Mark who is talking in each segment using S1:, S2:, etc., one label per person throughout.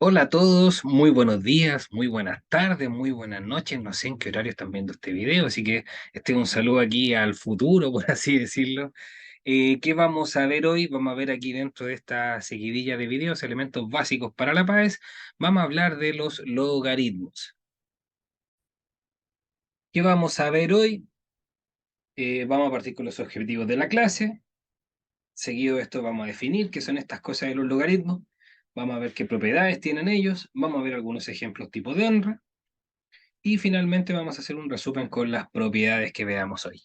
S1: Hola a todos, muy buenos días, muy buenas tardes, muy buenas noches. No sé en qué horario están viendo este video, así que este es un saludo aquí al futuro, por así decirlo. ¿Qué vamos a ver hoy? Vamos a ver aquí dentro de esta seguidilla de videos, elementos básicos para la paz. Vamos a hablar de los logaritmos. ¿Qué vamos a ver hoy? Vamos a partir con los objetivos de la clase. Seguido de esto vamos a definir qué son estas cosas de los logaritmos. Vamos a ver qué propiedades tienen ellos. Vamos a ver algunos ejemplos tipo de honra. Y finalmente vamos a hacer un resumen con las propiedades que veamos hoy.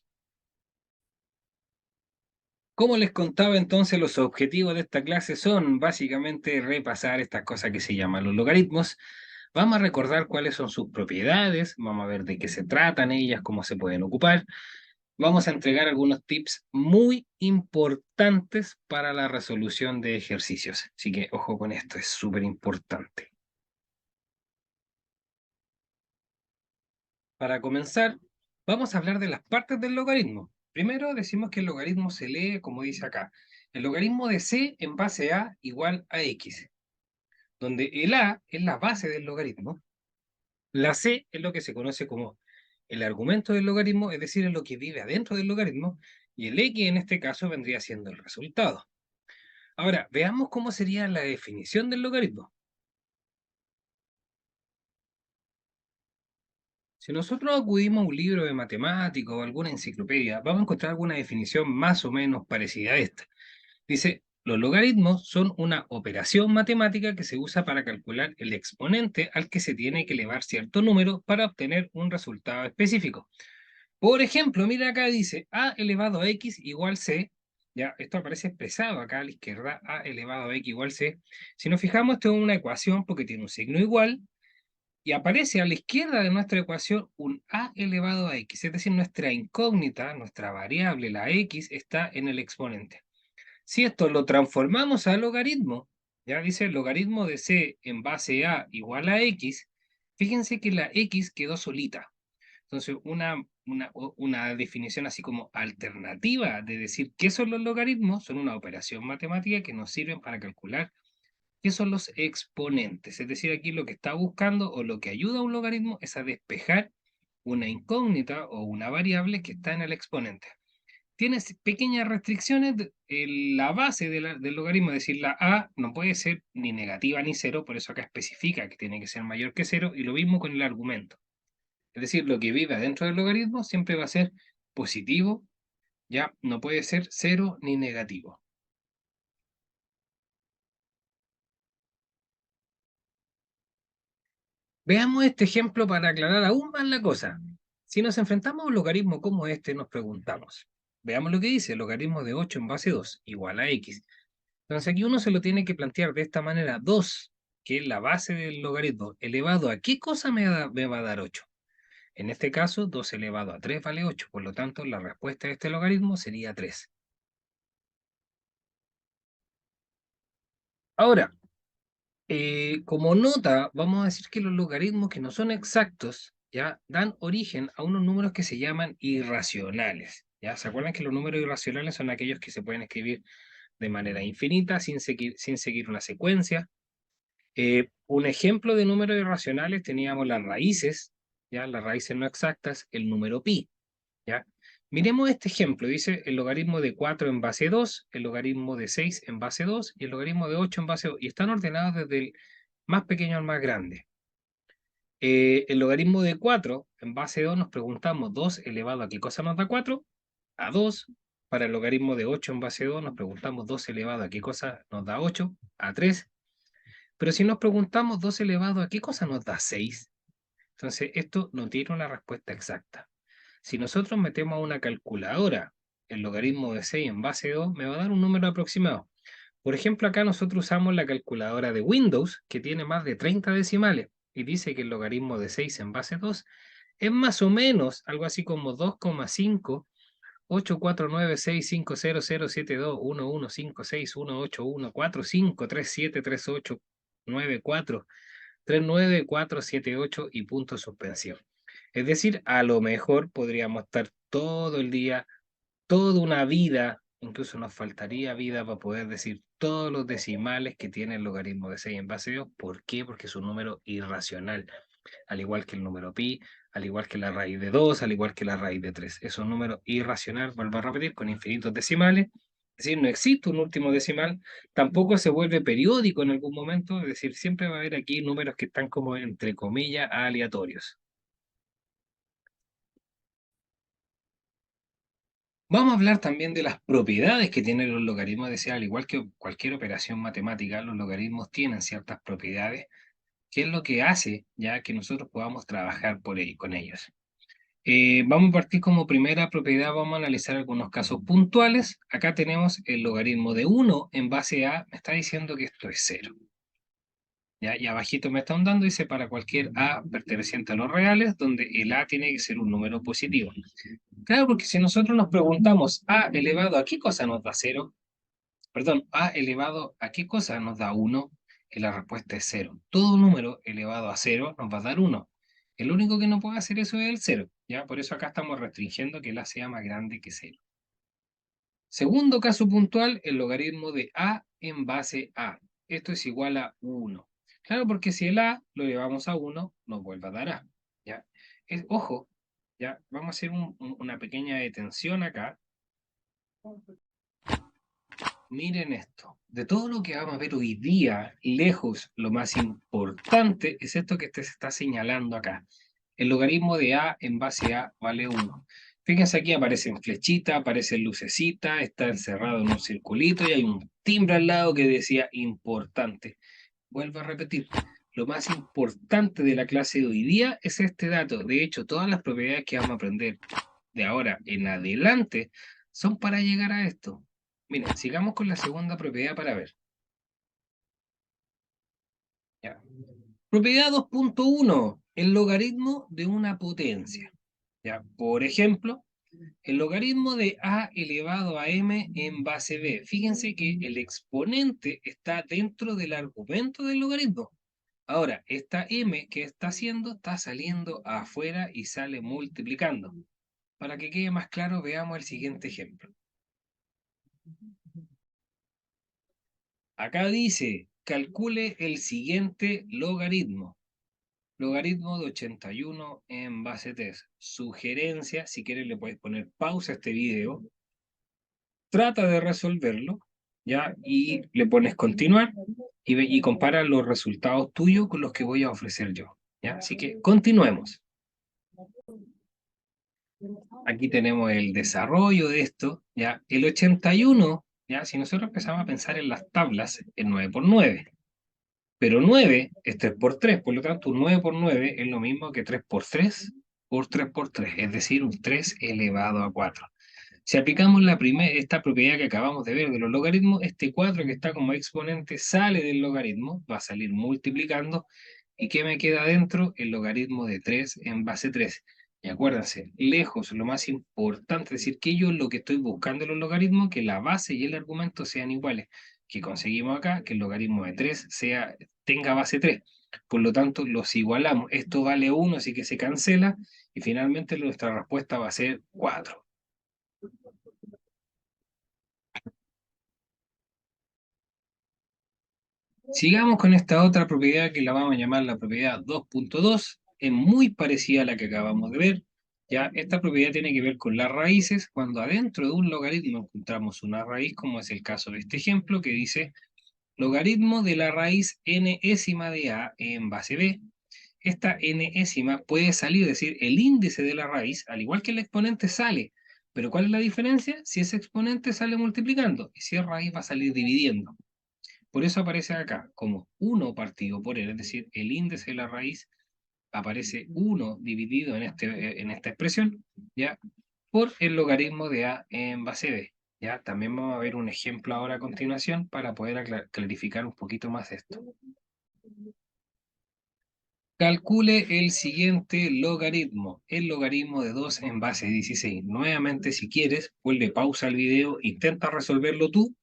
S1: Como les contaba entonces, los objetivos de esta clase son básicamente repasar estas cosas que se llaman los logaritmos. Vamos a recordar cuáles son sus propiedades, vamos a ver de qué se tratan ellas, cómo se pueden ocupar. Vamos a entregar algunos tips muy importantes para la resolución de ejercicios. Así que ojo con esto, es súper importante. Para comenzar, vamos a hablar de las partes del logaritmo. Primero decimos que el logaritmo se lee como dice acá. El logaritmo de c en base a igual a x, donde el a es la base del logaritmo, la c es lo que se conoce como el argumento del logaritmo, es decir, es lo que vive adentro del logaritmo, y el x en este caso vendría siendo el resultado. Ahora, veamos cómo sería la definición del logaritmo. Si nosotros acudimos a un libro de matemáticas o alguna enciclopedia, vamos a encontrar alguna definición más o menos parecida a esta. Dice, los logaritmos son una operación matemática que se usa para calcular el exponente al que se tiene que elevar cierto número para obtener un resultado específico. Por ejemplo, mira acá dice a elevado a x igual c. Ya, esto aparece expresado acá a la izquierda, a elevado a x igual c. Si nos fijamos, esto es una ecuación porque tiene un signo igual y aparece a la izquierda de nuestra ecuación un a elevado a x, es decir, nuestra incógnita, nuestra variable, la x, está en el exponente. Si esto lo transformamos a logaritmo, ya dice el logaritmo de c en base a igual a x, fíjense que la x quedó solita. Entonces, una definición así como alternativa de decir qué son los logaritmos, son una operación matemática que nos sirven para calcular qué son los exponentes. Es decir, aquí lo que está buscando o lo que ayuda a un logaritmo es a despejar una incógnita o una variable que está en el exponente. Tiene pequeñas restricciones. La base del logaritmo, es decir, la a, no puede ser ni negativa ni cero, por eso acá especifica que tiene que ser mayor que cero, y lo mismo con el argumento. Es decir, lo que vive dentro del logaritmo siempre va a ser positivo, ya no puede ser cero ni negativo. Veamos este ejemplo para aclarar aún más la cosa. Si nos enfrentamos a un logaritmo como este, nos preguntamos, veamos lo que dice, el logaritmo de 8 en base 2 igual a x. Entonces aquí uno se lo tiene que plantear de esta manera, 2, que es la base del logaritmo, elevado a qué cosa me va a dar 8. En este caso, 2 elevado a 3 vale 8, por lo tanto la respuesta de este logaritmo sería 3. Ahora, como nota, vamos a decir que los logaritmos que no son exactos, ya dan origen a unos números que se llaman irracionales. ¿Ya? ¿Se acuerdan que los números irracionales son aquellos que se pueden escribir de manera infinita, sin seguir una secuencia? Un ejemplo de números irracionales teníamos las raíces, ¿ya? Las raíces no exactas, el número pi, ¿ya? Miremos este ejemplo, dice el logaritmo de 4 en base 2, el logaritmo de 6 en base 2 y el logaritmo de 8 en base 2, y están ordenados desde el más pequeño al más grande. El logaritmo de 4 en base 2 nos preguntamos 2 elevado a qué cosa nos da 4, a 2. Para el logaritmo de 8 en base 2 nos preguntamos 2 elevado a qué cosa nos da 8, a 3. Pero si nos preguntamos 2 elevado a qué cosa nos da 6, entonces esto no tiene una respuesta exacta. Si nosotros metemos a una calculadora el logaritmo de 6 en base 2, me va a dar un número aproximado. Por ejemplo, acá nosotros usamos la calculadora de Windows, que tiene más de 30 decimales, y dice que el logaritmo de 6 en base 2 es más o menos algo así como 2,5, 8,496, 1,1, 5,6, 1,8, 1,4, 5,3, 7, 3, 8, 9, 4, 5, 3, 7, 8 y punto suspensión. Es decir, a lo mejor podríamos estar todo el día, toda una vida Incluso nos faltaría vida para poder decir todos los decimales que tiene el logaritmo de 6 en base de 2. ¿Por qué? Porque es un número irracional, al igual que el número pi, al igual que la raíz de 2, al igual que la raíz de 3. Es un número irracional, vuelvo a repetir, con infinitos decimales. Es decir, no existe un último decimal, tampoco se vuelve periódico en algún momento, es decir, siempre va a haber aquí números que están como entre comillas aleatorios. Vamos a hablar también de las propiedades que tienen los logaritmos, es decir, al igual que cualquier operación matemática, los logaritmos tienen ciertas propiedades, que es lo que hace ya que nosotros podamos trabajar con ellos. Vamos a partir como primera propiedad, vamos a analizar algunos casos puntuales. Acá tenemos el logaritmo de 1 en base a, me está diciendo que esto es 0. ¿Ya? Y abajito me están dando, dice para cualquier a perteneciente a los reales, donde el a tiene que ser un número positivo. Claro, porque si nosotros nos preguntamos a elevado a qué cosa nos da 0, perdón, a elevado a qué cosa nos da 1, y la respuesta es 0. Todo número elevado a 0 nos va a dar 1. El único que no puede hacer eso es el 0, ¿ya? Por eso acá estamos restringiendo que el a sea más grande que 0. Segundo caso puntual, el logaritmo de a en base a. Esto es igual a 1. Claro, porque si el a lo elevamos a 1, nos vuelve a dar a, ¿ya? Ojo, ¿ya? Vamos a hacer una pequeña detención acá. Miren esto. De todo lo que vamos a ver hoy día, lejos, lo más importante es esto que se está señalando acá. El logaritmo de a en base a vale 1. Fíjense aquí, aparecen flechitas, aparecen lucecitas, está encerrado en un circulito y hay un timbre al lado que decía importante. Vuelvo a repetir, lo más importante de la clase de hoy día es este dato. De hecho, todas las propiedades que vamos a aprender de ahora en adelante son para llegar a esto. Miren, sigamos con la segunda propiedad para ver. Ya. Propiedad 2.1, el logaritmo de una potencia. ¿Ya? Por ejemplo, el logaritmo de a elevado a m en base b. Fíjense que el exponente está dentro del argumento del logaritmo. Ahora, esta m que está haciendo está saliendo afuera y sale multiplicando. Para que quede más claro, veamos el siguiente ejemplo. Acá dice, calcule el siguiente logaritmo. Logaritmo de 81 en base 3. Sugerencia, si quieres le puedes poner pausa a este video. Trata de resolverlo, ¿ya? Y le pones continuar y compara los resultados tuyos con los que voy a ofrecer yo, ¿ya? Así que continuemos. Aquí tenemos el desarrollo de esto, ¿ya? El 81, ¿ya? Si nosotros empezamos a pensar en las tablas, es 9 por 9. Pero 9 es 3 por 3, por lo tanto, un 9 por 9 es lo mismo que 3 por 3 por 3 por 3, es decir, un 3 elevado a 4. Si aplicamos esta propiedad que acabamos de ver de los logaritmos, este 4 que está como exponente sale del logaritmo, va a salir multiplicando, ¿y qué me queda dentro? El logaritmo de 3 en base 3. Y acuérdense, lejos, lo más importante, es decir, que yo lo que estoy buscando en los logaritmos, que la base y el argumento sean iguales, que conseguimos acá, que el logaritmo de 3 tenga base 3. Por lo tanto, los igualamos. Esto vale 1, así que se cancela, y finalmente nuestra respuesta va a ser 4. Sigamos con esta otra propiedad que la vamos a llamar la propiedad 2.2. Es muy parecida a la que acabamos de ver. Ya, esta propiedad tiene que ver con las raíces. Cuando adentro de un logaritmo encontramos una raíz, como es el caso de este ejemplo, que dice logaritmo de la raíz n-ésima de a en base b. Esta n-ésima puede salir, es decir, el índice de la raíz, al igual que el exponente sale. Pero ¿cuál es la diferencia? Si ese exponente sale multiplicando y si es raíz va a salir dividiendo. Por eso aparece acá como 1 partido por n, es decir, el índice de la raíz aparece 1 dividido en esta expresión, ¿ya? Por el logaritmo de a en base b. ¿Ya? También vamos a ver un ejemplo ahora a continuación para poder clarificar un poquito más esto. Calcule el siguiente logaritmo, el logaritmo de 2 en base 16. Nuevamente, si quieres, ponle pausa al video, intenta resolverlo tú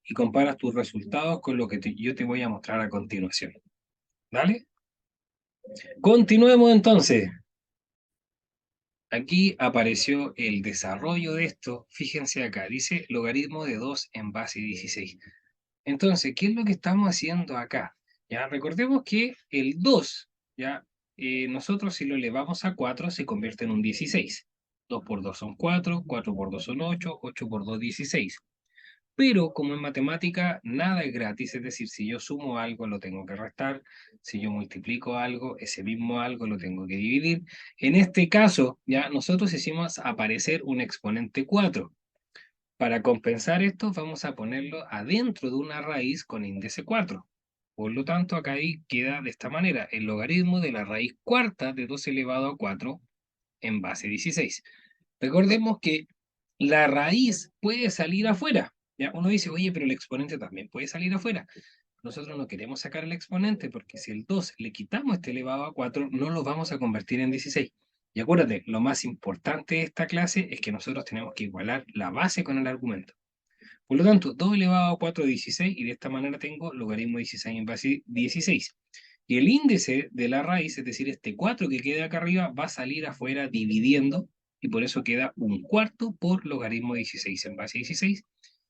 S1: y comparas tus resultados con lo que yo te voy a mostrar a continuación. ¿Dale? Continuemos entonces. Aquí apareció el desarrollo de esto. Fíjense acá, dice logaritmo de 2 en base 16. Entonces, ¿qué es lo que estamos haciendo acá? Ya, recordemos que el 2, ya, nosotros si lo elevamos a 4 se convierte en un 16. 2 por 2 son 4, 4 por 2 son 8, 8 por 2 16. Pero como en matemática nada es gratis, es decir, si yo sumo algo lo tengo que restar, si yo multiplico algo, ese mismo algo lo tengo que dividir. En este caso, ya nosotros hicimos aparecer un exponente 4. Para compensar esto, vamos a ponerlo adentro de una raíz con índice 4. Por lo tanto, acá ahí queda de esta manera el logaritmo de la raíz cuarta de 2 elevado a 4 en base 16. Recordemos que la raíz puede salir afuera. ¿Ya? Uno dice, oye, pero el exponente también puede salir afuera. Nosotros no queremos sacar el exponente porque si el 2 le quitamos este elevado a 4, no lo vamos a convertir en 16. Y acuérdate, lo más importante de esta clase es que nosotros tenemos que igualar la base con el argumento. Por lo tanto, 2 elevado a 4 es 16 y de esta manera tengo logaritmo 16 en base 16. Y el índice de la raíz, es decir, este 4 que queda acá arriba, va a salir afuera dividiendo y por eso queda un cuarto por logaritmo 16 en base 16.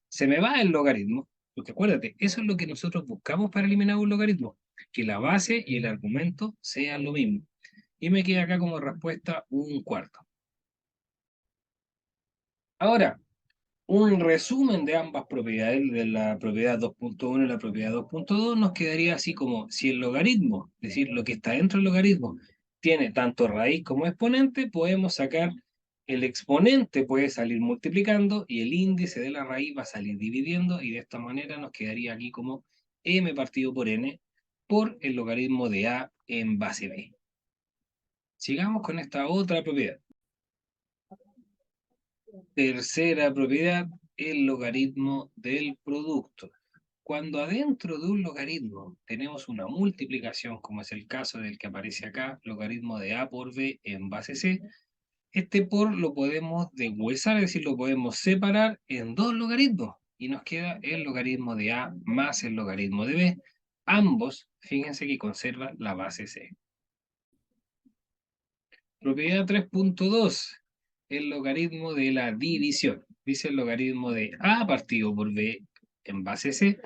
S1: Se me va el logaritmo, porque acuérdate, eso es lo que nosotros buscamos para eliminar un logaritmo, que la base y el argumento sean lo mismo. Y me queda acá como respuesta un cuarto. Ahora, un resumen de ambas propiedades, de la propiedad 2.1 y la propiedad 2.2, nos quedaría así como si el logaritmo, es decir, lo que está dentro del logaritmo, tiene tanto raíz como exponente, podemos sacar el exponente, puede salir multiplicando y el índice de la raíz va a salir dividiendo y de esta manera nos quedaría aquí como m partido por n por el logaritmo de a en base b. Sigamos con esta otra propiedad. Tercera propiedad, el logaritmo del producto. Cuando adentro de un logaritmo tenemos una multiplicación, como es el caso del que aparece acá, logaritmo de a por b en base c, este por lo podemos deshuesar, es decir, lo podemos separar en dos logaritmos y nos queda el logaritmo de a más el logaritmo de b. Ambos, fíjense que conservan la base c. Propiedad 3.2, el logaritmo de la división. Dice el logaritmo de a partido por b en base c.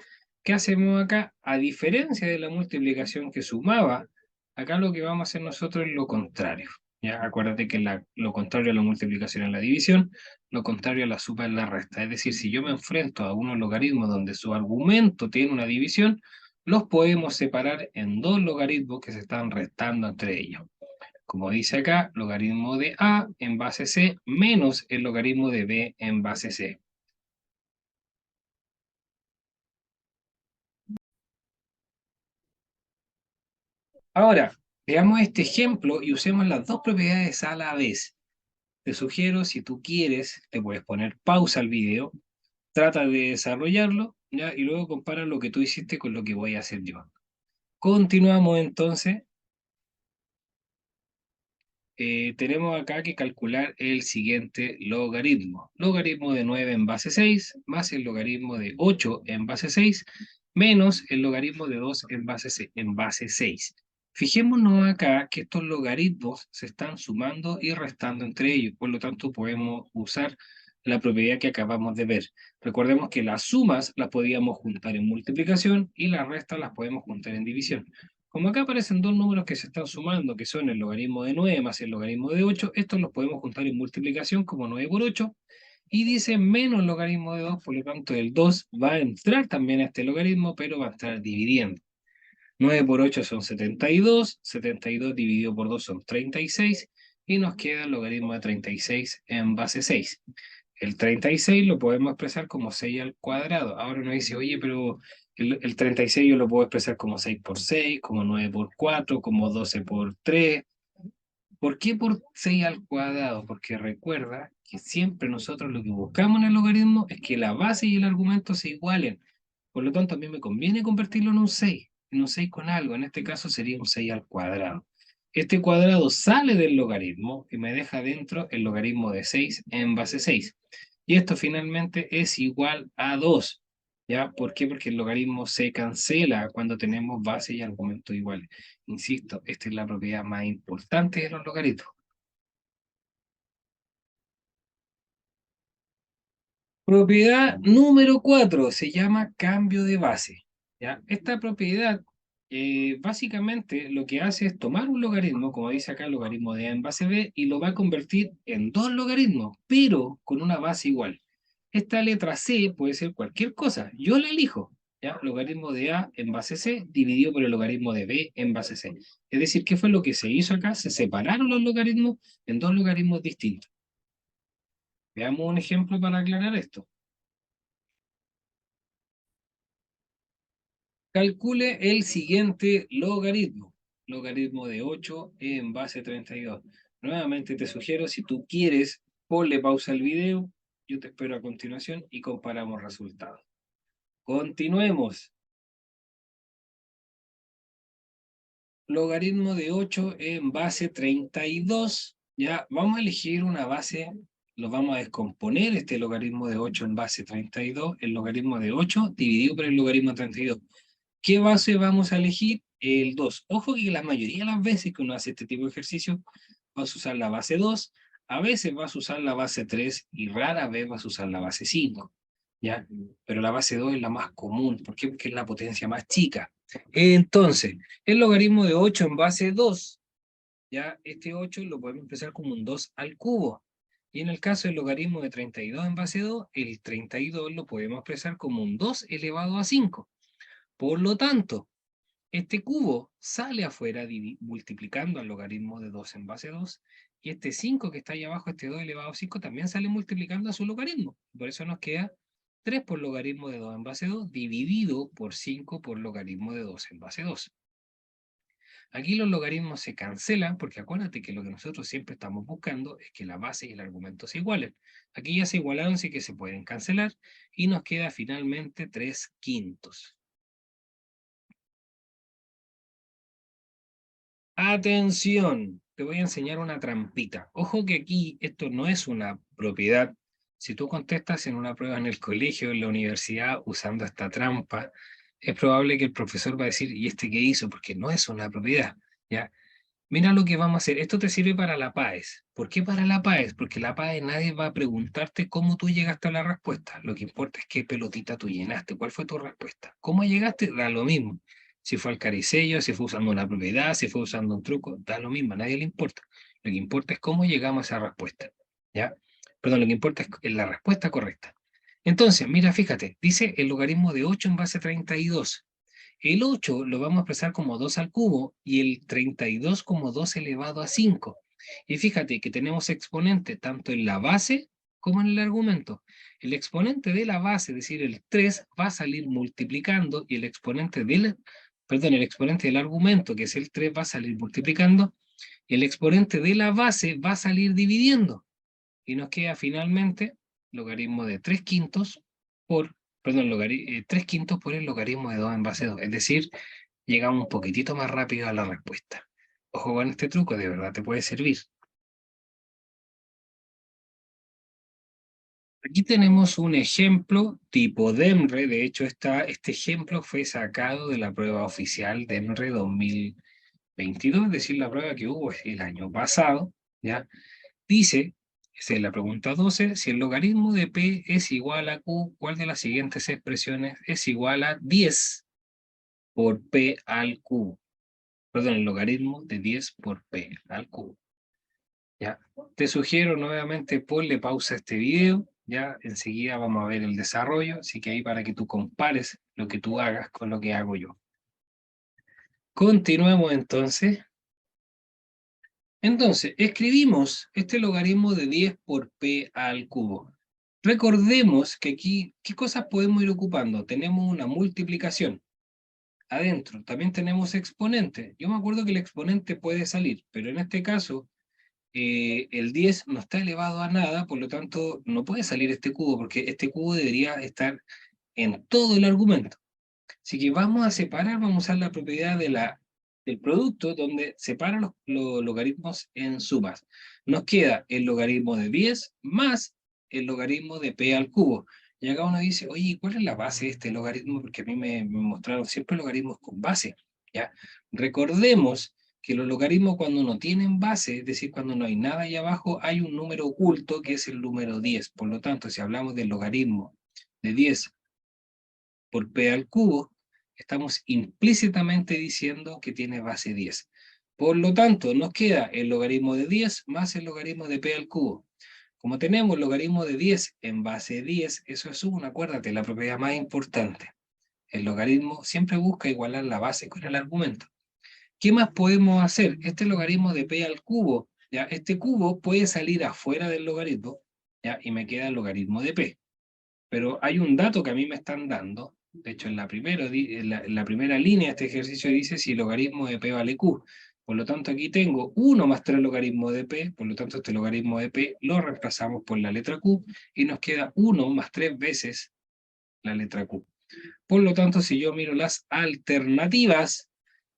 S1: ¿Qué hacemos acá? A diferencia de la multiplicación que sumaba, acá lo que vamos a hacer nosotros es lo contrario. ¿Ya? Acuérdate que lo contrario a la multiplicación es la división, lo contrario a la suma es la resta. Es decir, si yo me enfrento a unos logaritmos donde su argumento tiene una división, los podemos separar en dos logaritmos que se están restando entre ellos. Como dice acá, logaritmo de A en base C menos el logaritmo de B en base C. Ahora, veamos este ejemplo y usemos las dos propiedades a la vez. Te sugiero, si tú quieres, te puedes poner pausa al video, trata de desarrollarlo, ¿ya? Y luego compara lo que tú hiciste con lo que voy a hacer yo. Continuamos entonces. Tenemos acá que calcular el siguiente logaritmo. Logaritmo de 9 en base 6 más el logaritmo de 8 en base 6 menos el logaritmo de 2 en base 6. Fijémonos acá que estos logaritmos se están sumando y restando entre ellos, por lo tanto podemos usar la propiedad que acabamos de ver. Recordemos que las sumas las podíamos juntar en multiplicación y las restas las podemos juntar en división. Como acá aparecen dos números que se están sumando, que son el logaritmo de 9 más el logaritmo de 8, estos los podemos juntar en multiplicación como 9 por 8, y dice menos logaritmo de 2, por lo tanto el 2 va a entrar también a este logaritmo, pero va a estar dividiendo. 9 por 8 son 72, 72 dividido por 2 son 36, y nos queda el logaritmo de 36 en base 6. El 36 lo podemos expresar como 6 al cuadrado. Ahora uno dice, oye, pero el 36 yo lo puedo expresar como 6 por 6, como 9 por 4, como 12 por 3. ¿Por qué por 6 al cuadrado? Porque recuerda que siempre nosotros lo que buscamos en el logaritmo es que la base y el argumento se igualen. Por lo tanto, a mí me conviene convertirlo en un 6 con algo. En este caso sería un 6 al cuadrado. Este cuadrado sale del logaritmo y me deja dentro el logaritmo de 6 en base 6. Y esto finalmente es igual a 2. ¿Ya? ¿Por qué? Porque el logaritmo se cancela cuando tenemos base y argumento iguales. Insisto, esta es la propiedad más importante de los logaritmos. Propiedad número 4 se llama cambio de base. ¿Ya? Esta propiedad básicamente lo que hace es tomar un logaritmo, como dice acá, el logaritmo de A en base B, y lo va a convertir en dos logaritmos, pero con una base igual. Esta letra C puede ser cualquier cosa, yo la elijo. ¿Ya? Logaritmo de A en base C dividido por el logaritmo de B en base C. Es decir, ¿qué fue lo que se hizo acá? Se separaron los logaritmos en dos logaritmos distintos. Veamos un ejemplo para aclarar esto. Calcule el siguiente logaritmo. Logaritmo de 8 en base 32. Nuevamente te sugiero, si tú quieres, ponle pausa al video, yo te espero a continuación y comparamos resultados. Continuemos. Logaritmo de 8 en base 32. Ya, vamos a elegir una base, lo vamos a descomponer, este logaritmo de 8 en base 32, el logaritmo de 8 dividido por el logaritmo de 32. ¿Qué base vamos a elegir? El 2. Ojo que la mayoría de las veces que uno hace este tipo de ejercicio, vas a usar la base 2, a veces vas a usar la base 3 y rara vez vas a usar la base 5, ¿ya? Pero la base 2 es la más común. ¿Por qué? Porque es la potencia más chica. Entonces, el logaritmo de 8 en base 2, ya este 8 lo podemos expresar como un 2 al cubo. Y en el caso del logaritmo de 32 en base 2, el 32 lo podemos expresar como un 2 elevado a 5. Por lo tanto, este cubo sale afuera multiplicando al logaritmo de 2 en base 2, y este 5 que está ahí abajo, este 2 elevado a 5, también sale multiplicando a su logaritmo. Por eso nos queda 3 por logaritmo de 2 en base 2 dividido por 5 por logaritmo de 2 en base 2. Aquí los logaritmos se cancelan porque acuérdate que lo que nosotros siempre estamos buscando es que la base y el argumento se igualen. Aquí ya se igualaron, así que se pueden cancelar y nos queda finalmente 3 quintos. Atención, te voy a enseñar una trampita. Ojo que aquí esto no es una propiedad. Si tú contestas en una prueba en el colegio, en la universidad, usando esta trampa, es probable que el profesor va a decir, ¿y este qué hizo? Porque no es una propiedad, ¿ya? Mira lo que vamos a hacer. Esto te sirve para la PAES. ¿Por qué para la PAES? Porque la PAES nadie va a preguntarte cómo tú llegaste a la respuesta. Lo que importa es qué pelotita tú llenaste. ¿Cuál fue tu respuesta? ¿Cómo llegaste? Da lo mismo. Si fue al caricello, si fue usando una propiedad, si fue usando un truco, da lo mismo. A nadie le importa. Lo que importa es cómo llegamos a esa respuesta. ¿Ya? Perdón, lo que importa es la respuesta correcta. Entonces, mira, fíjate, dice el logaritmo de 8 en base a 32. El 8 lo vamos a expresar como 2 al cubo y el 32 como 2 elevado a 5. Y fíjate que tenemos exponente tanto en la base como en el argumento. El exponente de la base, es decir, el 3, va a salir multiplicando y el exponente del argumento, que es el 3, va a salir multiplicando y el exponente de la base va a salir dividiendo. Y nos queda finalmente logaritmo de 3 quintos por, perdón, 3 quintos por el logaritmo de 2 en base 2. Es decir, llegamos un poquitito más rápido a la respuesta. Ojo con este truco, de verdad te puede servir. Aquí tenemos un ejemplo tipo DEMRE. De hecho, este ejemplo fue sacado de la prueba oficial DEMRE 2022, es decir, la prueba que hubo el año pasado, ¿ya? Dice, esa es la pregunta 12, si el logaritmo de P es igual a Q, ¿cuál de las siguientes expresiones es igual a 10 por P al cubo? Perdón, el logaritmo de 10 por P al cubo. ¿Ya? Te sugiero nuevamente ponle pausa a este video, ya enseguida vamos a ver el desarrollo, así que ahí para que tú compares lo que tú hagas con lo que hago yo. Continuemos entonces. Entonces, escribimos este logaritmo de 10 por P al cubo. Recordemos que aquí, ¿qué cosas podemos ir ocupando? Tenemos una multiplicación adentro, también tenemos exponente. Yo me acuerdo que el exponente puede salir, pero en este caso el 10 no está elevado a nada, por lo tanto no puede salir este cubo, porque este cubo debería estar en todo el argumento. Así que vamos a separar, vamos a usar la propiedad del producto, donde separa los logaritmos en sumas. Nos queda el logaritmo de 10 más el logaritmo de p al cubo. Y acá uno dice, oye, ¿cuál es la base de este logaritmo? Porque a mí me mostraron siempre logaritmos con base, ¿ya? Recordemos que los logaritmos cuando no tienen base, es decir, cuando no hay nada ahí abajo, hay un número oculto que es el número 10. Por lo tanto, si hablamos del logaritmo de 10 por p al cubo, estamos implícitamente diciendo que tiene base 10. Por lo tanto, nos queda el logaritmo de 10 más el logaritmo de p al cubo. Como tenemos el logaritmo de 10 en base 10, eso es 1, acuérdate, la propiedad más importante. El logaritmo siempre busca igualar la base con el argumento. ¿Qué más podemos hacer? Este logaritmo de p al cubo, ¿ya? Este cubo puede salir afuera del logaritmo, ¿ya? Y me queda el logaritmo de p. Pero hay un dato que a mí me están dando, de hecho en la primera línea de este ejercicio dice si el logaritmo de p vale q. Por lo tanto aquí tengo 1 más 3 logaritmo de p, por lo tanto este logaritmo de p lo reemplazamos por la letra q y nos queda 1 más 3 veces la letra q. Por lo tanto, si yo miro las alternativas,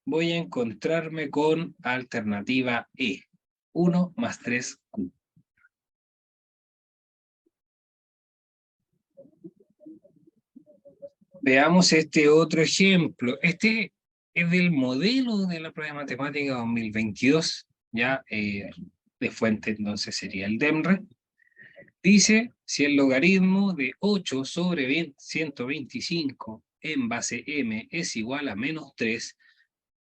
S1: voy a encontrarme con alternativa E, 1 más 3Q. Veamos este otro ejemplo. Este es del modelo de la prueba de matemática 2022, ya de fuente entonces sería el DEMRE. Dice, si el logaritmo de 8 sobre 125 en base m es igual a menos 3,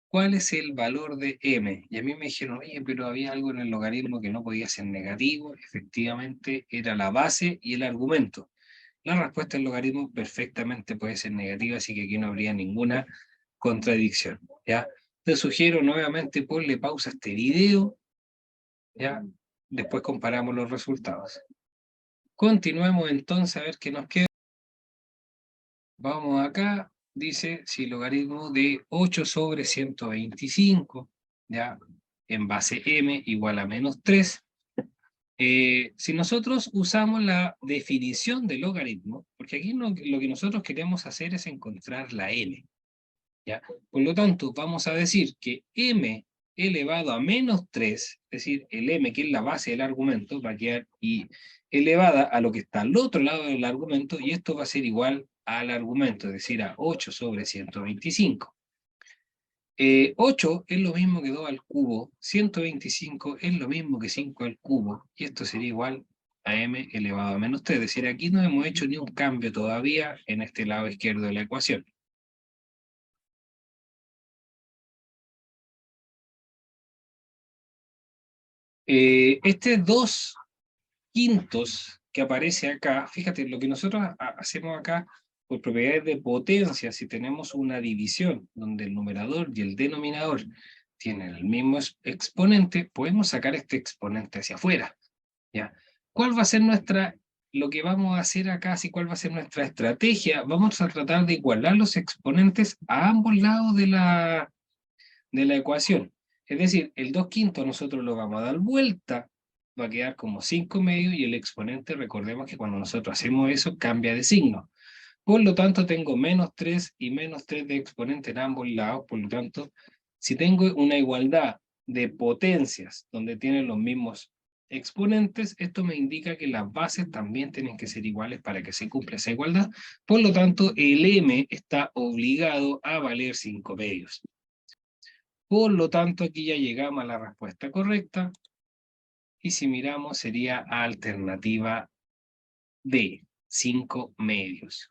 S1: ¿cuál es el valor de m? Y a mí me dijeron, oye, pero había algo en el logaritmo que no podía ser negativo. Efectivamente, era la base y el argumento. La respuesta del logaritmo perfectamente puede ser negativa, así que aquí no habría ninguna contradicción, ¿ya? Te sugiero nuevamente ponle pausa a este video, ¿ya? Después comparamos los resultados. Continuemos entonces a ver qué nos queda. Vamos acá, dice si el logaritmo de 8 sobre 125, ya, en base m igual a menos 3. Si nosotros usamos la definición de logaritmo, porque aquí lo que nosotros queremos hacer es encontrar la n, ¿ya? Por lo tanto, vamos a decir que m elevado a menos 3, es decir, el m que es la base del argumento, va a quedar y elevada a lo que está al otro lado del argumento, y esto va a ser igual al argumento, es decir, a 8 sobre 125. 8 es lo mismo que 2 al cubo, 125 es lo mismo que 5 al cubo, y esto sería igual a m elevado a menos 3, es decir, aquí no hemos hecho ni un cambio todavía en este lado izquierdo de la ecuación. Este 2 quintos que aparece acá, fíjate, lo que nosotros hacemos acá por propiedades de potencia, si tenemos una división donde el numerador y el denominador tienen el mismo exponente, podemos sacar este exponente hacia afuera, ¿ya? ¿Cuál va a ser lo que vamos a hacer acá, si cuál va a ser nuestra estrategia? Vamos a tratar de igualar los exponentes a ambos lados de la ecuación. Es decir, el 2 quintos nosotros lo vamos a dar vuelta, va a quedar como 5 medios y el exponente, recordemos que cuando nosotros hacemos eso, cambia de signo. Por lo tanto, tengo menos 3 y menos 3 de exponente en ambos lados. Por lo tanto, si tengo una igualdad de potencias donde tienen los mismos exponentes, esto me indica que las bases también tienen que ser iguales para que se cumpla esa igualdad. Por lo tanto, el m está obligado a valer 5 medios. Por lo tanto, aquí ya llegamos a la respuesta correcta. Y si miramos, sería alternativa D, 5 medios.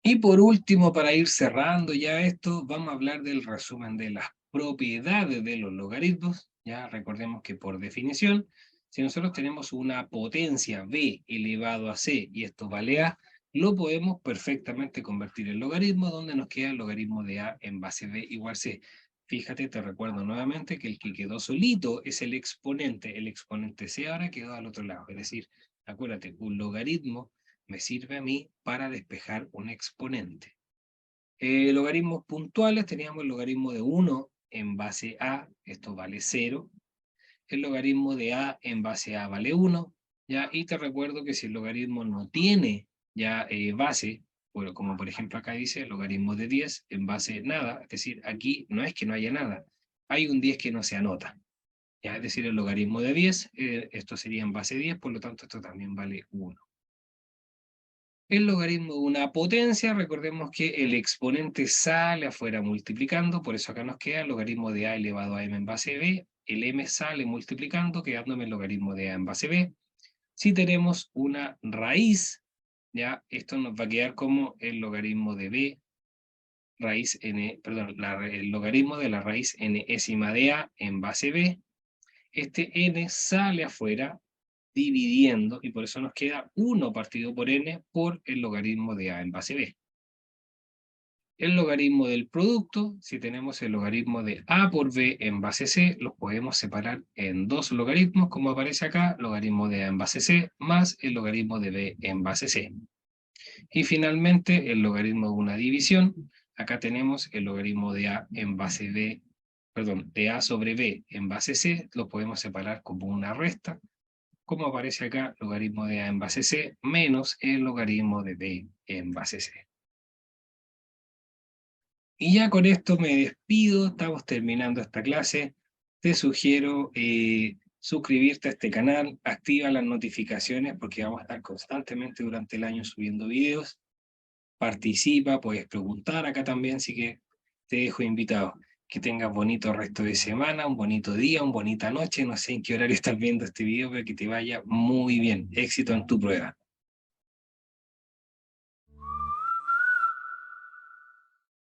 S1: Y por último, para ir cerrando ya esto, vamos a hablar del resumen de las propiedades de los logaritmos. Ya recordemos que por definición, si nosotros tenemos una potencia b elevado a c y esto vale a, lo podemos perfectamente convertir en logaritmo, donde nos queda el logaritmo de a en base b igual c. Fíjate, te recuerdo nuevamente que el que quedó solito es el exponente c ahora quedó al otro lado. Es decir, acuérdate, un logaritmo me sirve a mí para despejar un exponente. Logaritmos puntuales, teníamos el logaritmo de 1 en base a, esto vale 0. El logaritmo de a en base a vale 1. ¿Ya? Y te recuerdo que si el logaritmo no tiene ya base, bueno, como por ejemplo acá dice, el logaritmo de 10 en base nada, es decir, aquí no es que no haya nada, hay un 10 que no se anota. ¿Ya? Es decir, el logaritmo de 10, esto sería en base 10, por lo tanto esto también vale 1. El logaritmo de una potencia, recordemos que el exponente sale afuera multiplicando, por eso acá nos queda el logaritmo de a elevado a m en base b, el m sale multiplicando, quedándome el logaritmo de a en base b. Si tenemos una raíz, ya esto nos va a quedar como el logaritmo de b, raíz n, perdón, el logaritmo de la raíz nésima de a en base b. Este n sale afuera dividiendo, y por eso nos queda 1 partido por n por el logaritmo de a en base b. El logaritmo del producto, si tenemos el logaritmo de a por b en base c, los podemos separar en dos logaritmos, como aparece acá, logaritmo de a en base c más el logaritmo de b en base c. Y finalmente, el logaritmo de una división, acá tenemos el logaritmo de a en base b, perdón, de a sobre b en base c, lo podemos separar como una resta, como aparece acá, logaritmo de a en base c menos el logaritmo de b en base c. Y ya con esto me despido, estamos terminando esta clase. Te sugiero suscribirte a este canal, activa las notificaciones porque vamos a estar constantemente durante el año subiendo videos. Participa, puedes preguntar acá también, así que te dejo invitado. Que tengas bonito resto de semana, un bonito día, una bonita noche, no sé en qué horario estás viendo este video, pero que te vaya muy bien. Éxito en tu prueba.